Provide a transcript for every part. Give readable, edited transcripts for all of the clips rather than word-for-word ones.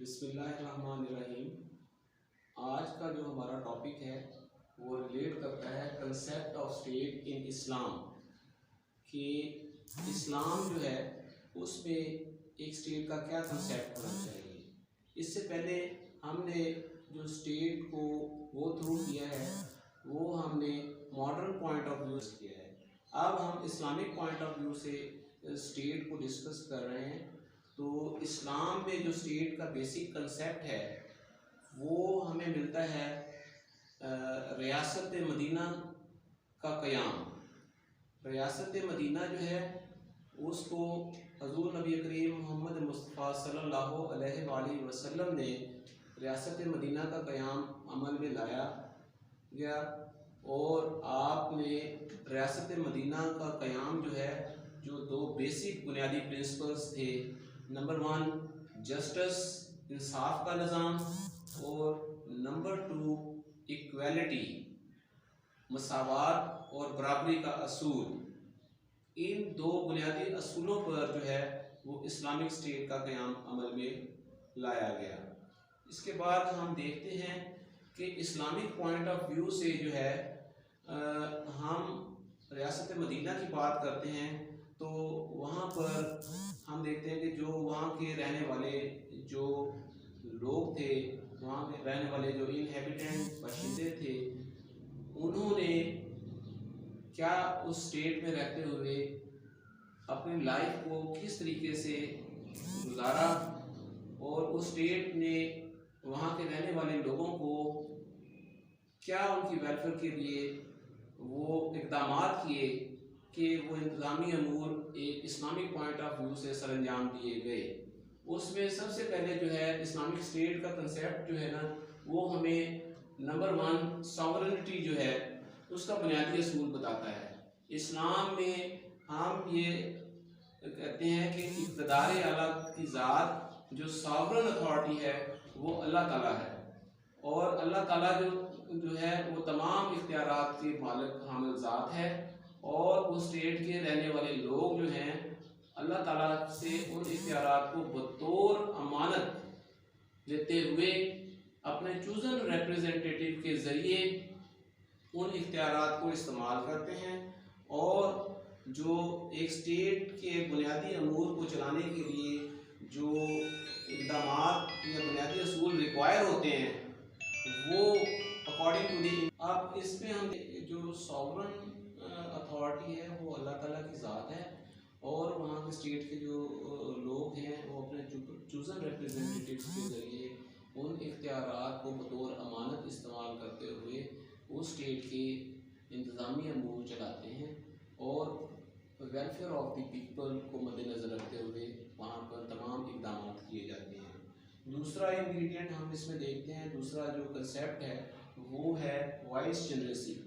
बिस्मिल्लाहिर्रहमानिर्रहीम। आज का जो हमारा टॉपिक है वो रिलेट करता है कंसेप्ट ऑफ स्टेट इन इस्लाम, कि इस्लाम जो है उसमें एक स्टेट का क्या कंसेप्ट होना चाहिए। इससे पहले हमने जो स्टेट को वो थ्रू किया है वो हमने मॉडर्न पॉइंट ऑफ व्यू से किया है। अब हम इस्लामिक पॉइंट ऑफ व्यू से स्टेट को डिस्कस कर रहे हैं। तो इस्लाम में जो स्टेट का बेसिक कंसेप्ट है वो हमें मिलता है रियासत मदीना का क़याम। रियासत मदीना जो है उसको हज़ूर नबी करीम मोहम्मद मुस्तफ़ा सल्लल्लाहु अलैहि वसल्लम ने रियासत मदीना का क़याम अमल में लाया गया, और आपने रियासत मदीना का क़याम जो है जो दो बेसिक बुनियादी प्रिंसिपल्स थे, नंबर 1 जस्टिस इंसाफ का निज़ाम, और नंबर 2 इक्वालिटी मसावात और बराबरी का असूल। इन दो बुनियादी असूलों पर जो है वो इस्लामिक स्टेट का क़याम अमल में लाया गया। इसके बाद हम देखते हैं कि इस्लामिक पॉइंट ऑफ व्यू से जो है हम रियासत मदीना की बात करते हैं तो वहाँ पर हम देखते हैं कि जो वहाँ के रहने वाले जो लोग थे, वहाँ के रहने वाले जो इनहेबिटेंट बाशिंदे थे, उन्होंने क्या उस स्टेट में रहते हुए अपनी लाइफ को किस तरीके से गुजारा, और उस स्टेट ने वहाँ के रहने वाले लोगों को क्या उनकी वेलफेयर के लिए वो इक़दामात किए कि वो इंतज़ामी अमूर एक इस्लामिक पॉइंट ऑफ व्यू से सरअंजाम दिए गए। उसमें सबसे पहले जो है इस्लामिक स्टेट का कंसेप्ट जो है ना वो हमें नंबर 1 सॉवरेनिटी जो है उसका बुनियादी असूल बताता है। इस्लाम में हम ये कहते हैं कि इक़्तिदार आला की ज़ात जो सॉवरन अथॉरिटी है वो अल्लाह ताला है, और अल्लाह ताला जो है वो तमाम इख्तियारात के मालिक हामिल ज़ात है, और उस स्टेट के रहने वाले लोग जो हैं अल्लाह ताला से उन इख्तियारात को बतौर अमानत लेते हुए अपने चूज़न रिप्रेजेंटेटिव के ज़रिए उन इख्तियारात को इस्तेमाल करते हैं, और जो एक स्टेट के बुनियादी अमूर को चलाने के लिए जो इक़दामात या बुनियादी असूल रिक्वायर होते हैं वो अकॉर्डिंग टू दी। अब इसमें हम जो सॉवरन अथॉरिटी है वो अल्लाह ताला की ज़ात है, और वहाँ के स्टेट के जो लोग हैं वो अपने चूज़न रिप्रेजेंटेटिव्स के ज़रिए उन इख्तियारात को बतौर अमानत इस्तेमाल करते हुए उस स्टेट के इंतज़ामी अमूर चलाते हैं, और वेलफेयर ऑफ द पीपल को मद्देनज़र रखते हुए वहाँ पर तमाम इक़दाम किए जाते हैं। दूसरा इंग्रेडिएंट हम इसमें देखते हैं, दूसरा जो कंसेप्ट है वो है वाइस जनरेसी।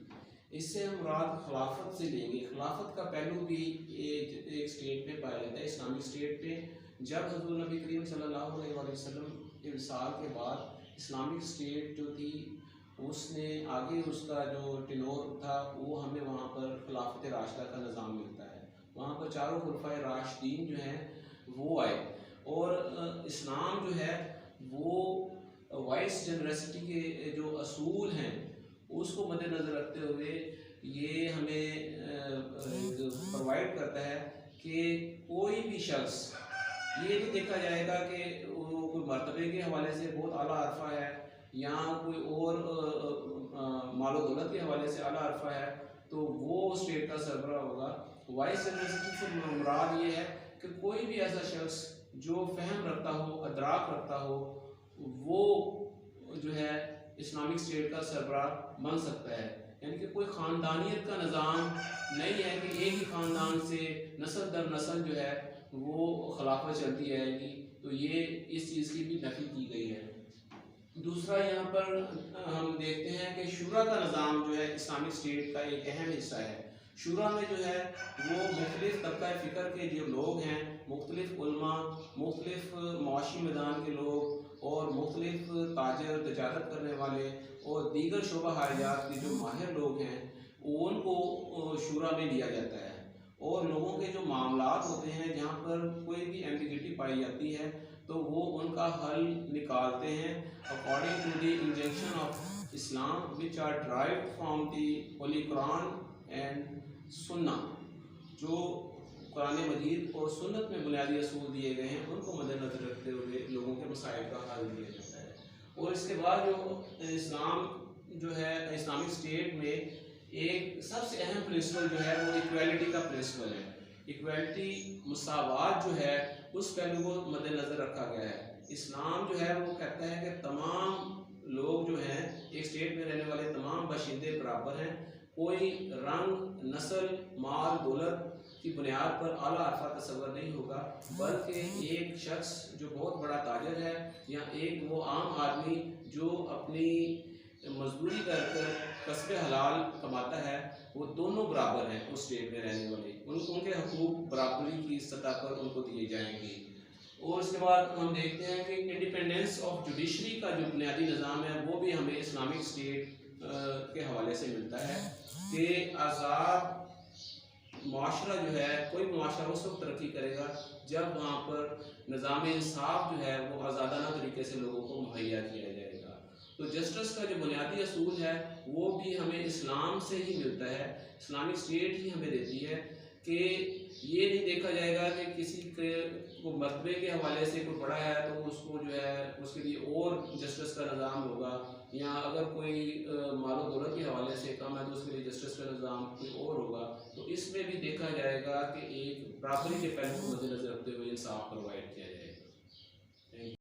इससे हम मुराद खिलाफत से लेंगे। खिलाफत का पहलू भी एक स्टेट में पाया जाता है, इस्लामिक स्टेट पे। जब हज़ूर नबी करीम सल्लल्लाहु अलैहि वसल्लम के विसाल के बाद इस्लामिक स्टेट जो थी उसने आगे उसका जो टेनोर था वो हमें वहाँ पर खिलाफत राशिदा का निज़ाम मिलता है। वहाँ पर चारों खुलफाए राशिदीन जो हैं वो आए, और इस्लाम जो है वो वाइस जनरेसिटी के जो असूल हैं उसको मद्देनज़र रखते हुए ये हमें प्रोवाइड करता है कि कोई भी शख्स ये नहीं देखा जाएगा कि वो कोई मर्तबे के हवाले से बहुत आला अरफा है या कोई और मालो दौलत के हवाले से आला अरफा है तो वो स्टेट का सरबराह होगा। वाइस जनरेसिटी से मुराद ये है कि कोई भी ऐसा शख्स जो फहम रखता हो, अदराक रखता हो, वो जो है इस्लामिक स्टेट का सरबराह बन सकता है। यानी कि कोई ख़ानदानियत का निज़ाम नहीं है कि एक ही ख़ानदान से नस्ल दर नस्ल जो है वो खिलाफत चलती रहेगी, तो ये इस चीज़ की भी नफ़ी की गई है। दूसरा यहाँ पर हम देखते हैं कि शूरा का निज़ाम जो है इस्लामिक स्टेट का एक अहम हिस्सा है। शूरा में जो है वो मुख्तलिफ़ तबका फ़िक्र के जो लोग हैं, मुख्तलिफ़ उलमा, मुख्तलिफ़ मुआशी मैदान के लोग, और मुख्तलिफ़ ताजर तजारत करने वाले और दीगर शोबा हायात के जो माहिर लोग हैं उनको शूरा में लिया जाता है। और लोगों के जो मामलात होते हैं जहाँ पर कोई भी एम्बिगिटी पाई जाती है तो वो उनका हल निकालते हैं according to the injunction of Islam which are derived from the holy Quran and sunnah. जो कुरान मजीद और सुन्नत में बुनियादी असूल दिए गए हैं उनको मद्देनजर रखते हुए लोगों के मसाइल का हल दिया जाता है। और इसके बाद जो इस्लाम जो है इस्लामिक स्टेट में एक सबसे अहम प्रिंसिपल जो है वो इक्वालिटी का प्रिंसिपल है। इक्वालिटी मुसावात जो है उस पहलू को मद्देनजर रखा गया है। इस्लाम जो है वो कहता है कि तमाम लोग जो हैं एक स्टेट में रहने वाले तमाम बाशिंदे बराबर हैं। कोई रंग, नस्ल, माल, दौलत की बुनियाद पर आला अरफा तस्वर नहीं होगा, बल्कि एक शख्स जो बहुत बड़ा ताजर है या एक वो आम आदमी जो अपनी मजदूरी कर कसबे हलाल कमाता है, वो दोनों बराबर हैं उस स्टेट में रहने वाले। उनके हकूक बराबरी की सतह पर उनको दिए जाएंगे। और उसके बाद हम देखते हैं कि इंडिपेंडेंस ऑफ जुडिशरी का जो बुनियादी निज़ाम है वो भी हमें इस्लामिक स्टेट के हवाले से मिलता है कि आज़ाद मुआशरा जो है, कोई मुआशरा उस वक्त तरक्की करेगा जब वहाँ पर निज़ाम इंसाफ जो है वो आज़ादाना तरीके से लोगों को मुहैया किया जाएगा। तो जस्टिस का जो बुनियादी असूल है वो भी हमें इस्लाम से ही मिलता है। इस्लामिक स्टेट ही हमें देती है कि ये नहीं देखा जाएगा कि किसी के को मरतबे के हवाले से कोई बड़ा है तो उसको जो है उसके लिए और जस्टिस का निज़ाम होगा, या अगर कोई मालो दौलत के हवाले से कम है तो उसके लिए जस्टिस का निज़ाम कोई और होगा। तो इसमें भी देखा जाएगा कि एक बराबरी के पहलू को मद्देनजर रखते हुए इंसाफ प्रोवाइड किया जाएगा।